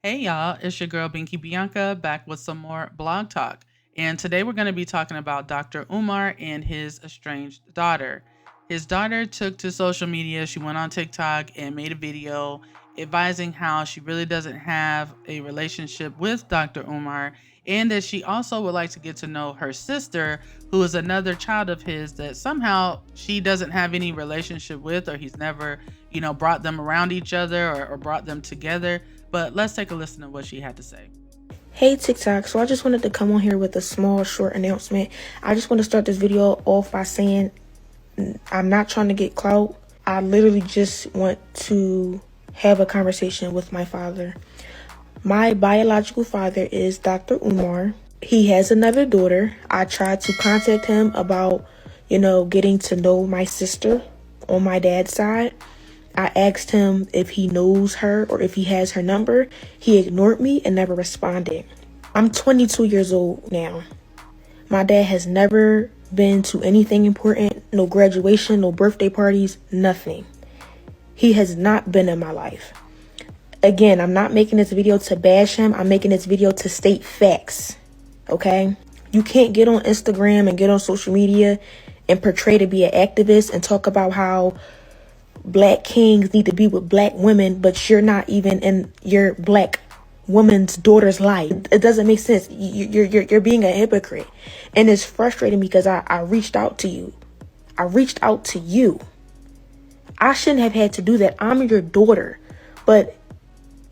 Hey y'all, it's your girl BinkiBianca back with some more blog talk. And today we're going to be talking about Dr. Umar and his estranged daughter. His daughter took to social media, she went on TikTok and made a video advising how she really doesn't have a relationship with Dr. Umar and that she also would like to get to know her sister, who is another child of his that somehow she doesn't have any relationship with, or he's never, brought them around each other or brought them together. But let's take a listen to what she had to say. Hey TikTok, so I just wanted to come on here with a small short announcement. I just want to start this video off by saying I'm not trying to get clout. I literally just want to have a conversation with my father. My biological father is Dr. Umar. He has another daughter. I tried to contact him about, getting to know my sister on my dad's side. I asked him if he knows her or if he has her number. He ignored me and never responded. I'm 22 years old now. My dad has never been to anything important, no graduation, no birthday parties, nothing. He has not been in my life. Again, I'm not making this video to bash him. I'm making this video to state facts, okay? You can't get on Instagram and get on social media and portray to be an activist and talk about how black kings need to be with black women, but you're not even in your black woman's daughter's life. It doesn't make sense. You're being a hypocrite, and it's frustrating because I reached out to you. I reached out to you. I shouldn't have had to do that. I'm your daughter, but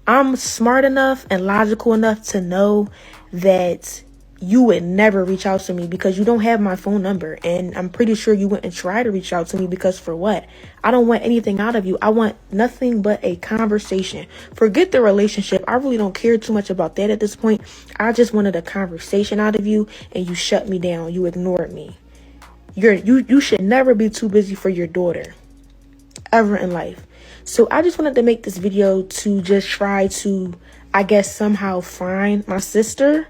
I'm smart enough and logical enough to know that you would never reach out to me because you don't have my phone number. And I'm pretty sure you wouldn't try to reach out to me because for what? I don't want anything out of you. I want nothing but a conversation. Forget the relationship. I really don't care too much about that at this point. I just wanted a conversation out of you and you shut me down. You ignored me. You should never be too busy for your daughter ever in life. So I just wanted to make this video to just try to, I guess, somehow find my sister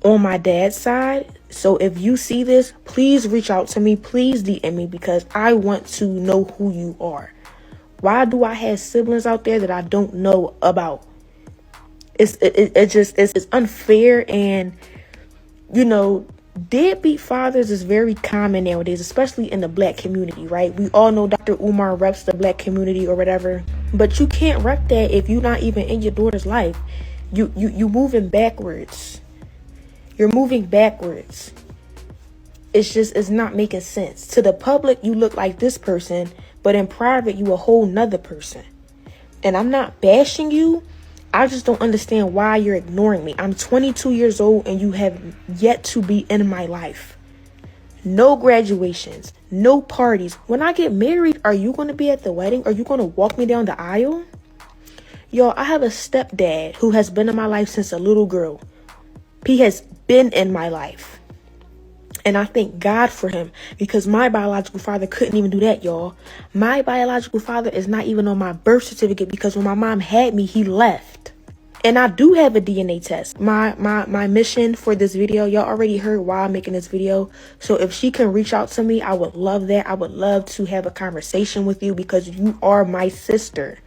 on my dad's side. So if you see this, please reach out to me. Please DM me because I want to know who you are. Why do I have siblings out there that I don't know about? It's unfair. And deadbeat fathers is very common nowadays, especially in the black community, right? We all know Dr. Umar reps the black community or whatever, but you can't rep that if you're not even in your daughter's life. You moving backwards. You're moving backwards. It's not making sense. To the public, you look like this person, but in private, you a whole nother person. And I'm not bashing you. I just don't understand why you're ignoring me. I'm 22 years old and you have yet to be in my life. No graduations, no parties. When I get married, are you going to be at the wedding? Are you going to walk me down the aisle? Y'all, I have a stepdad who has been in my life since a little girl. He has been in my life. And I thank God for him because my biological father couldn't even do that, y'all. My biological father is not even on my birth certificate because when my mom had me, he left. And I do have a DNA test. My mission for this video, y'all already heard why I'm making this video. So if she can reach out to me, I would love that. I would love to have a conversation with you because you are my sister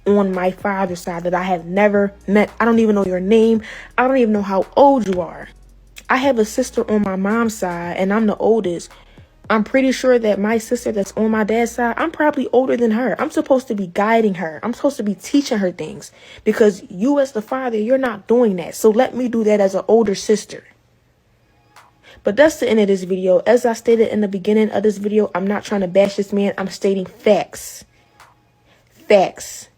on my father's side that I have never met. I don't even know your name. I don't even know how old you are. I have a sister on my mom's side and I'm the oldest. I'm pretty sure that my sister that's on my dad's side, I'm probably older than her. I'm supposed to be guiding her. I'm supposed to be teaching her things because you as the father, you're not doing that. So let me do that as an older sister. But that's the end of this video. As I stated in the beginning of this video, I'm not trying to bash this man. I'm stating facts. Facts.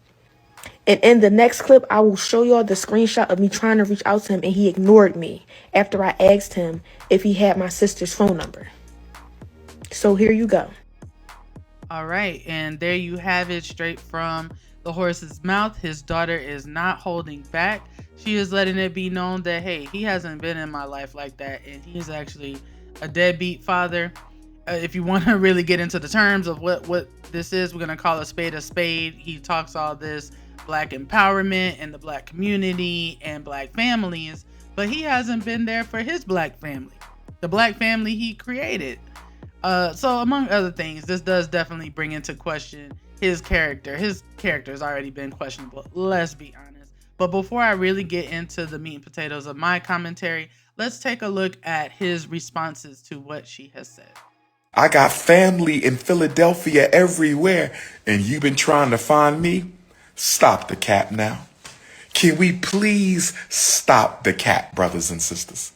And in the next clip, I will show y'all the screenshot of me trying to reach out to him and he ignored me after I asked him if he had my sister's phone number. So here you go. All right, and there you have it, straight from the horse's mouth. His daughter is not holding back. She is letting it be known that, hey, he hasn't been in my life like that, and he is actually a deadbeat father. If you want to really get into the terms of what this is, we're going to call a spade a spade. He talks all this black empowerment and the black community and black families, but he hasn't been there for his black family, the black family he created. So among other things, this does definitely bring into question his character. His character has already been questionable, let's be honest. But before I really get into the meat and potatoes of my commentary, let's take a look at his responses to what she has said. I got family in Philadelphia everywhere, and you've been trying to find me? Stop the cap now. Can we please stop the cap, brothers and sisters?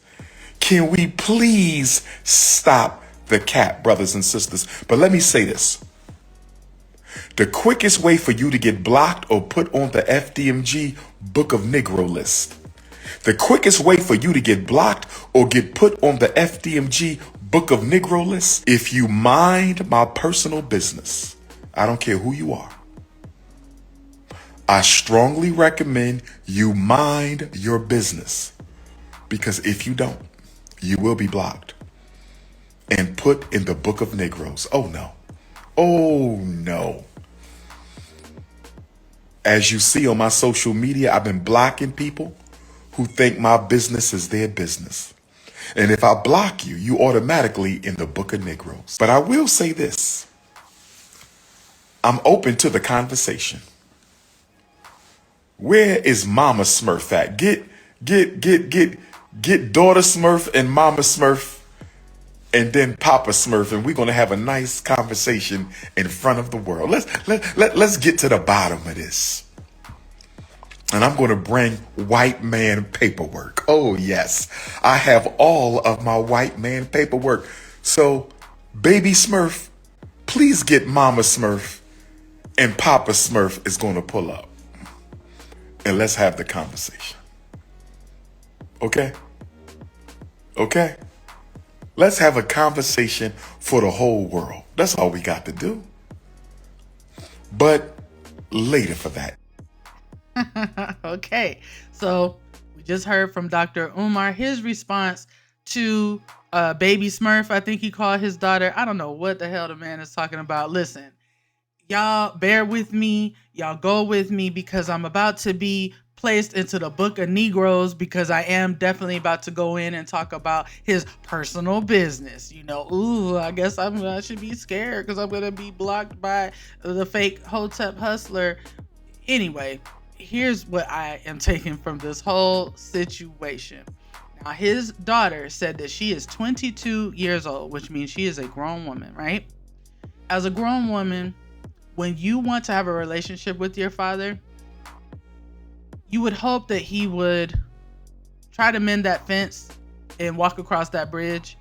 Can we please stop the cap, brothers and sisters? But let me say this. The quickest way for you to get blocked or put on the FDMG Book of Negro list. The quickest way for you to get blocked or get put on the FDMG Book of Negro list, if you mind my personal business. I don't care who you are. I strongly recommend you mind your business, because if you don't, you will be blocked and put in the Book of Negroes. Oh no. Oh no. As you see on my social media, I've been blocking people who think my business is their business. And if I block you, you automatically in the Book of Negroes. But I will say this. I'm open to the conversation. Where is Mama Smurf at? Get Daughter Smurf and Mama Smurf and then Papa Smurf, and we're going to have a nice conversation in front of the world. Let's get to the bottom of this. And I'm going to bring white man paperwork. Oh, yes. I have all of my white man paperwork. So, baby Smurf, please get Mama Smurf, and Papa Smurf is going to pull up. And let's have the conversation. Okay? Okay? Let's have a conversation for the whole world. That's all we got to do. But later for that. Okay, so we just heard from Dr. Umar, his response to Baby Smurf. I think he called his daughter. I don't know what the hell the man is talking about. Listen, y'all bear with me. Y'all go with me, because I'm about to be placed into the Book of Negroes, because I am definitely about to go in and talk about his personal business. You know, ooh, I guess I should be scared because I'm going to be blocked by the fake Hotep hustler. Anyway, here's what I am taking from this whole situation. Now, his daughter said that she is 22 years old, which means she is a grown woman, right? As a grown woman, when you want to have a relationship with your father, you would hope that he would try to mend that fence and walk across that bridge,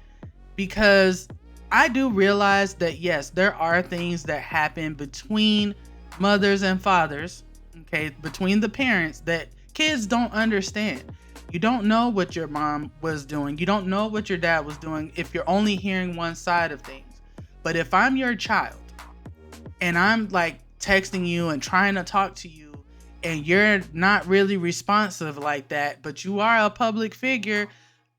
because I do realize that, yes, there are things that happen between mothers and fathers, okay, between the parents, that kids don't understand. You don't know what your mom was doing. You don't know what your dad was doing if you're only hearing one side of things. But if I'm your child and I'm like texting you and trying to talk to you, and you're not really responsive like that, but you are a public figure,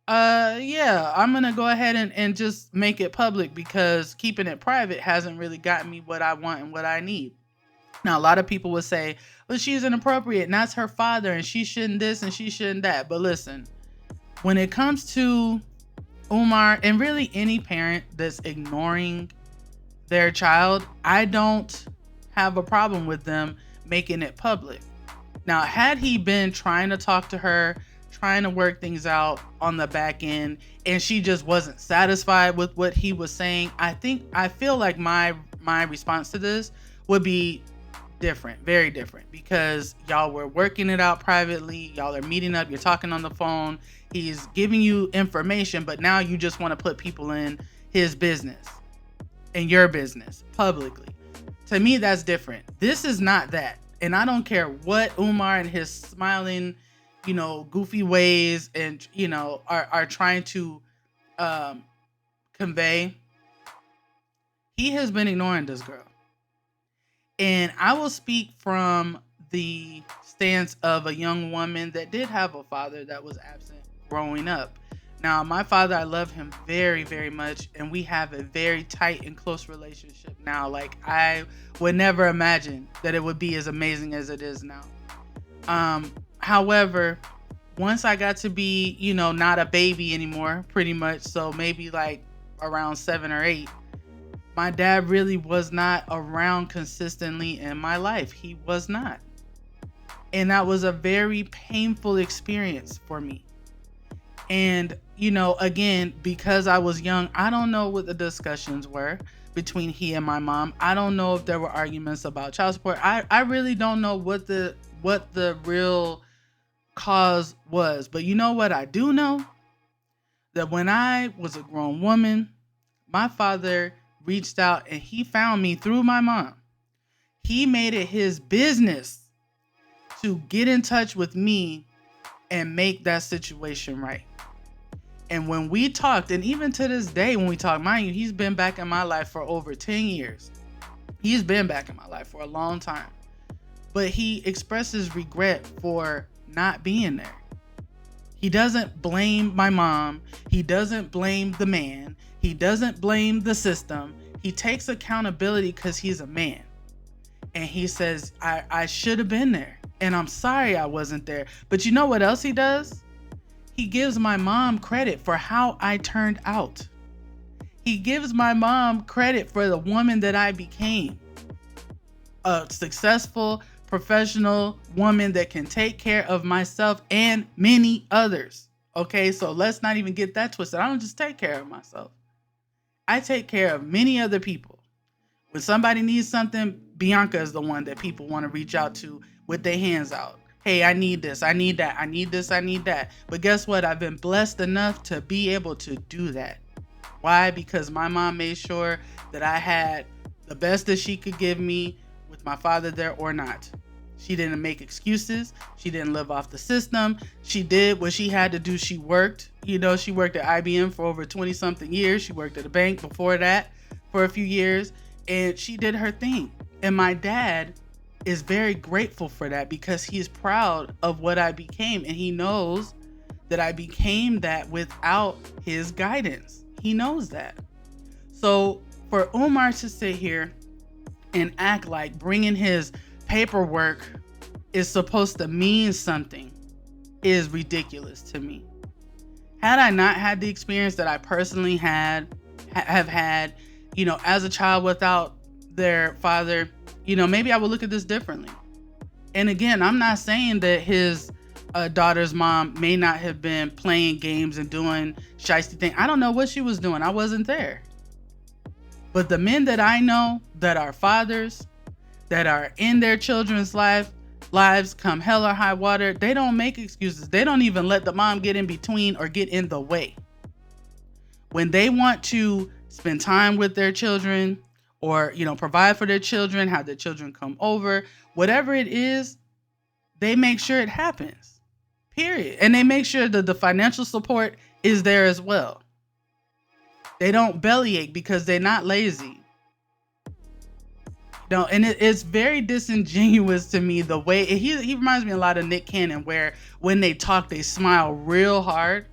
yeah, I'm gonna go ahead and just make it public, because keeping it private hasn't really gotten me what I want and what I need. Now, a lot of people would say, well, she's inappropriate and that's her father and she shouldn't this and she shouldn't that. But listen, when it comes to Umar, and really any parent that's ignoring their child, I don't have a problem with them making it public. Now, had he been trying to talk to her, trying to work things out on the back end, and she just wasn't satisfied with what he was saying, I feel like my response to this would be different, very different, because y'all were working it out privately. Y'all are meeting up, you're talking on the phone, he's giving you information, but now you just want to put people in his business and your business publicly. To me, that's different. This is not that. And I don't care what Umar and his smiling, goofy ways and, are trying to convey. He has been ignoring this girl. And I will speak from the stance of a young woman that did have a father that was absent growing up. Now, my father, I love him very, very much, and we have a very tight and close relationship now. Like, I would never imagine that it would be as amazing as it is now. However, once I got to be, not a baby anymore, pretty much, so maybe like around 7 or 8, my dad really was not around consistently in my life. He was not. And that was a very painful experience for me. And, you know, again, because I was young, I don't know what the discussions were between he and my mom. I don't know if there were arguments about child support. I really don't know what the real cause was. But you know what I do know? That when I was a grown woman, my father reached out and he found me through my mom. He made it his business to get in touch with me and make that situation right. And when we talked, and even to this day when we talk, mind you, he's been back in my life for over 10 years. He's been back in my life for a long time. But he expresses regret for not being there. He doesn't blame my mom. He doesn't blame the man. He doesn't blame the system. He takes accountability because he's a man. And he says, I should have been there. And I'm sorry I wasn't there. But you know what else he does? He gives my mom credit for how I turned out. He gives my mom credit for the woman that I became. A successful, professional woman that can take care of myself and many others. Okay, so let's not even get that twisted. I don't just take care of myself. I take care of many other people. When somebody needs something, Bianca is the one that people want to reach out to with their hands out. Hey, I need this, I need that, I need this, I need that. But guess what? I've been blessed enough to be able to do that. Why? Because my mom made sure that I had the best that she could give me with my father there or not. She didn't make excuses. She didn't live off the system. She did what she had to do. She worked. You know, she worked at IBM for over 20 something years. She worked at a bank before that for a few years. And she did her thing. And my dad is very grateful for that because he's proud of what I became. And he knows that I became that without his guidance. He knows that. So for Umar to sit here and act like bringing his paperwork is supposed to mean something is ridiculous to me. Had I not had the experience that I personally have had, you know, as a child without their father, you know, maybe I would look at this differently. And again, I'm not saying that his daughter's mom may not have been playing games and doing shiesty things. I don't know what she was doing. I wasn't there. But the men that I know that are fathers, that are in their children's lives come hell or high water, they don't make excuses. They don't even let the mom get in between or get in the way. When they want to spend time with their children or, you know, provide for their children, have their children come over, whatever it is, they make sure it happens, period. And they make sure that the financial support is there as well. They don't bellyache because they're not lazy. No, and it's very disingenuous to me the way he reminds me a lot of Nick Cannon, where when they talk, they smile real hard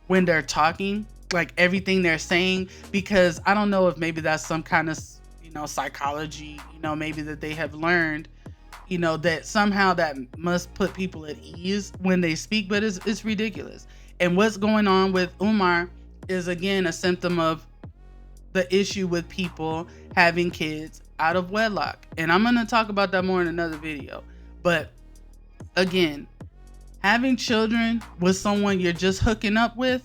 when they're talking, like everything they're saying, because I don't know if maybe that's some kind of, you know, psychology, you know, maybe that they have learned, you know, that somehow that must put people at ease when they speak, but it's ridiculous. And what's going on with Umar is, again, a symptom of the issue with people having kids out of wedlock. And I'm going to talk about that more in another video. But again, having children with someone you're just hooking up with,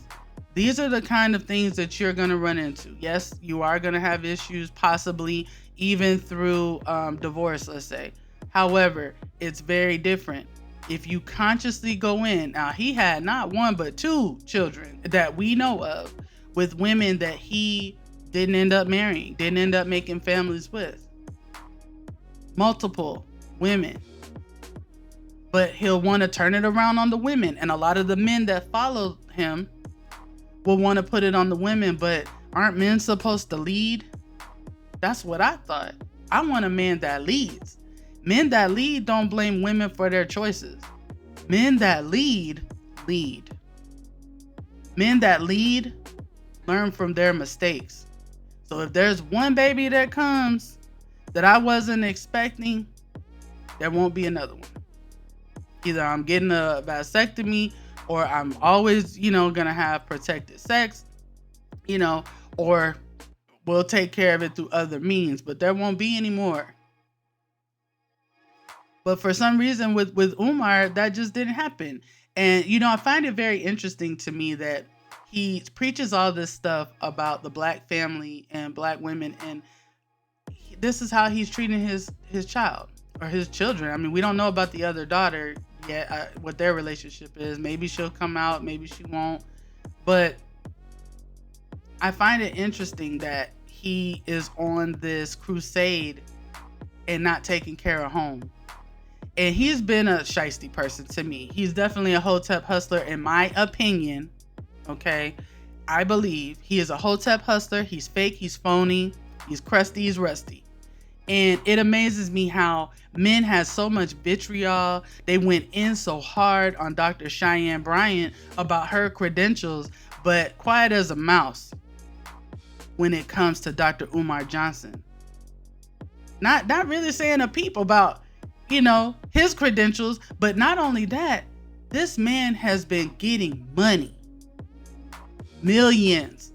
these are the kind of things that you're going to run into. Yes, you are going to have issues, possibly even through divorce, let's say. However, it's very different. If you consciously go in, now he had not one but two children that we know of with women that he didn't end up marrying, didn't end up making families with. Multiple women. But he'll want to turn it around on the women. And a lot of the men that follow him will want to put it on the women. But aren't men supposed to lead? That's what I thought. I want a man that leads. Men that lead don't blame women for their choices. Men that lead. Men that lead learn from their mistakes. So if there's one baby that comes that I wasn't expecting, there won't be another one. Either I'm getting a vasectomy, or I'm always, you know, gonna have protected sex, you know, or we'll take care of it through other means, but there won't be any more. But for some reason with Umar, that just didn't happen. And, you know, I find it very interesting to me that he preaches all this stuff about the black family and black women. And this is how he's treating his child or his children. I mean, we don't know about the other daughter yet, what their relationship is. Maybe she'll come out, maybe she won't. But I find it interesting that he is on this crusade and not taking care of home. And he's been a shiesty person to me. He's definitely a Hotep hustler, in my opinion. Okay. I believe he is a Hotep hustler. He's fake. He's phony. He's crusty. He's rusty. And it amazes me how men have so much vitriol. They went in so hard on Dr. Cheyenne Bryant about her credentials, but quiet as a mouse when it comes to Dr. Umar Johnson. Not really saying a peep about, you know, his credentials, but not only that, this man has been getting money, millions,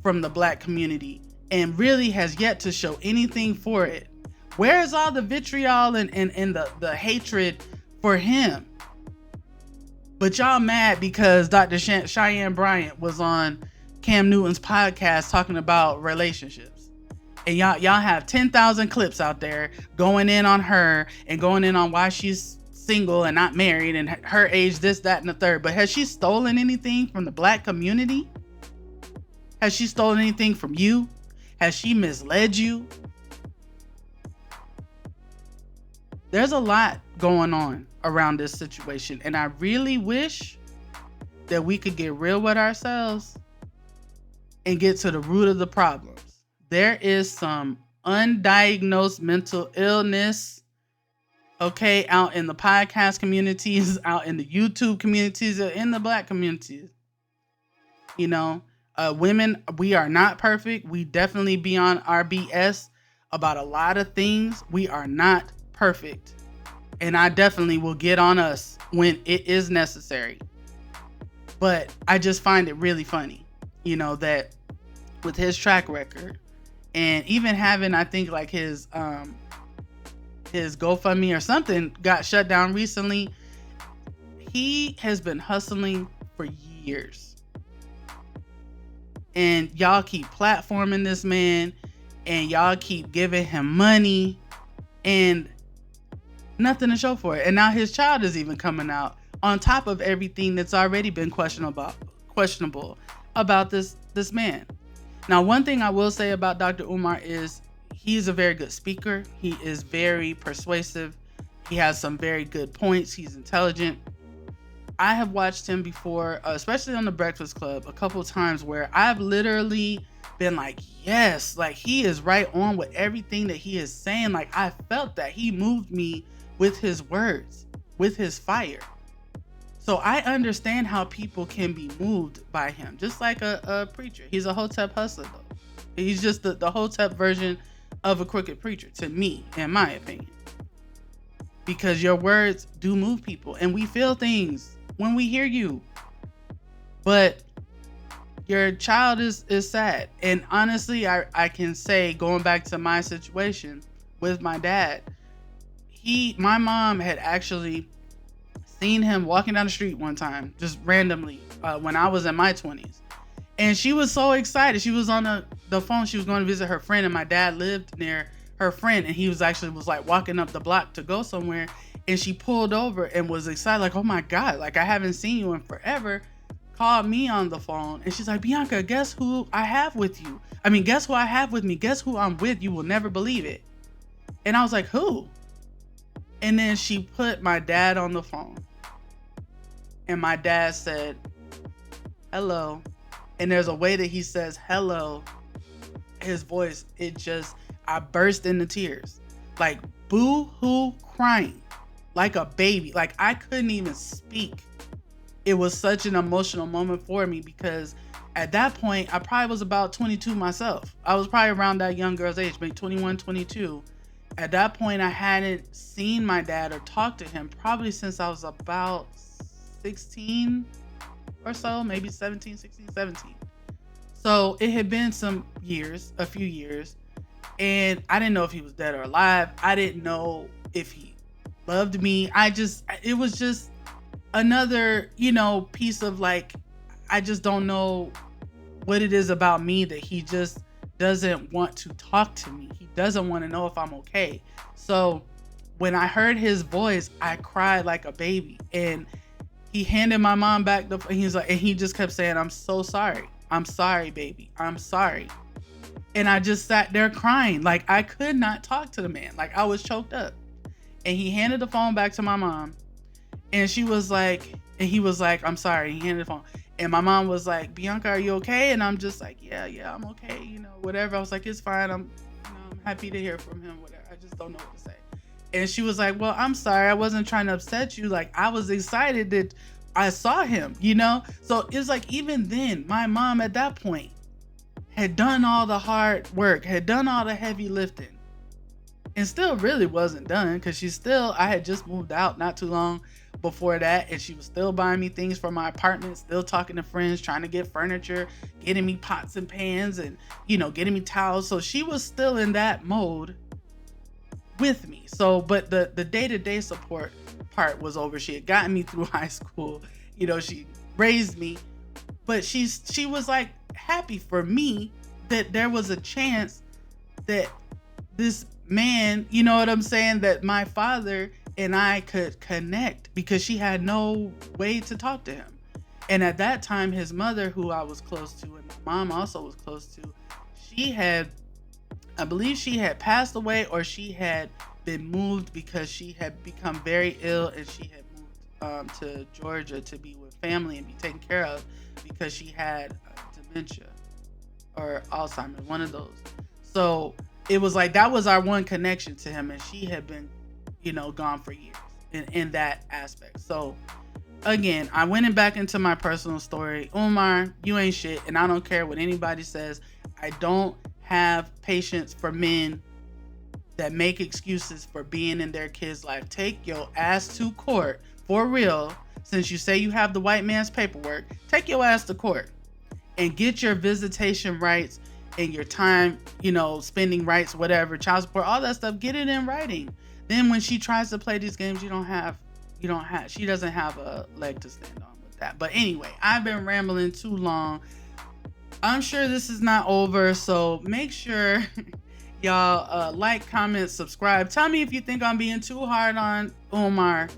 from the black community, and really has yet to show anything for it. Where's all the vitriol and the hatred for him? But y'all mad because Dr. Cheyenne Bryant was on Cam Newton's podcast talking about relationships. And y'all have 10,000 clips out there going in on her and going in on why she's single and not married and her age, this, that, and the third. But has she stolen anything from the black community? Has she stolen anything from you? Has she misled you? There's a lot going on around this situation. And I really wish that we could get real with ourselves and get to the root of the problems. There is some undiagnosed mental illness, okay, out in the podcast communities, out in the YouTube communities, in the black communities. You know, women, we are not perfect. We definitely be on our BS about a lot of things. We are not perfect. And I definitely will get on us when it is necessary. But I just find it really funny, you know, that with his track record, and even having, I think, like his GoFundMe or something got shut down recently. He has been hustling for years. And y'all keep platforming this man, and y'all keep giving him money, and nothing to show for it. And now his child is even coming out on top of everything that's already been questionable about this man. Now, one thing I will say about Dr. Umar is he's a very good speaker. He is very persuasive. He has some very good points. He's intelligent. I have watched him before, especially on the Breakfast Club, a couple of times where I've literally been like, yes, like he is right on with everything that he is saying. Like I felt that he moved me with his words, with his fire. So I understand how people can be moved by him, just like a preacher. He's a Hotep hustler, though. He's just the Hotep version of a crooked preacher, to me, in my opinion. Because your words do move people, and we feel things when we hear you. But your child is sad. And honestly, I can say, going back to my situation with my dad, my mom had actually seen him walking down the street one time, just randomly, when I was in my 20s. And she was so excited. She was on the phone. She was going to visit her friend, and my dad lived near her friend, and he was like walking up the block to go somewhere. And she pulled over and was excited, like, oh my God, like I haven't seen you in forever. Called me on the phone, and she's like, Bianca, guess who I have with you? I mean, guess who I have with me? Guess who I'm with? You will never believe it. And I was like, who? And then she put my dad on the phone. And my dad said, hello. And there's a way that he says hello. His voice, I burst into tears. Like boo-hoo crying. Like a baby. Like I couldn't even speak. It was such an emotional moment for me because at that point, I probably was about 22 myself. I was probably around that young girl's age, maybe 21, 22. At that point, I hadn't seen my dad or talked to him probably since I was about 16 or so, maybe 17, 16, 17. So it had been a few years, and I didn't know if he was dead or alive. I didn't know if he loved me. It was just another, piece of like, I just don't know what it is about me that he just doesn't want to talk to me. He doesn't want to know if I'm okay. So when I heard his voice, I cried like a baby. And he handed my mom back and he just kept saying, "I'm so sorry. I'm sorry, baby. I'm sorry." And I just sat there crying. Like, I could not talk to the man. Like, I was choked up. And he handed the phone back to my mom. And she was like, and he was like, "I'm sorry." He handed the phone. And my mom was like, "Bianca, are you okay?" And I'm just like, yeah, I'm okay. Whatever. I was like, "It's fine. I'm happy to hear from him. Whatever. I just don't know what to say." And she was like, "Well, I'm sorry. I wasn't trying to upset you. Like, I was excited that I saw him. So it's like, even then, my mom at that point had done all the hard work, had done all the heavy lifting, and still really wasn't done, because I had just moved out not too long before that, and she was still buying me things for my apartment, still talking to friends, trying to get furniture, getting me pots and pans, and getting me towels. So she was still in that mode with me. So, but the day-to-day support part was over. She had gotten me through high school. She raised me, but she was like happy for me that there was a chance that this man, you know what I'm saying, that my father and I could connect, because she had no way to talk to him. And at that time, his mother, who I was close to, and my mom also was close to, I believe she had passed away, or she had been moved because she had become very ill, and she had moved to Georgia to be with family and be taken care of, because she had dementia or Alzheimer's, one of those. So it was like, that was our one connection to him, and she had been, gone for years in that aspect. So again, I went back into my personal story. Umar, you ain't shit, and I don't care what anybody says. I don't have patience for men that make excuses for being in their kids' life. Take your ass to court, for real. Since you say you have the white man's paperwork, take your ass to court and get your visitation rights and your time, spending rights, whatever, child support, all that stuff, get it in writing. Then when she tries to play these games, she doesn't have a leg to stand on with that. But anyway, I've been rambling too long. I'm sure this is not over, so make sure y'all like, comment, subscribe. Tell me if you think I'm being too hard on Umar,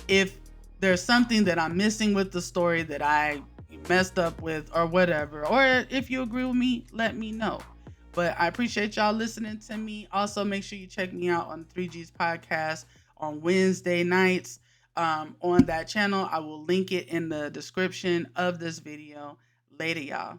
if there's something that I'm missing with the story that I messed up with, or whatever. Or if you agree with me, let me know. But I appreciate y'all listening to me. Also, make sure you check me out on 3G's podcast on Wednesday nights on that channel. I will link it in the description of this video. Later, y'all.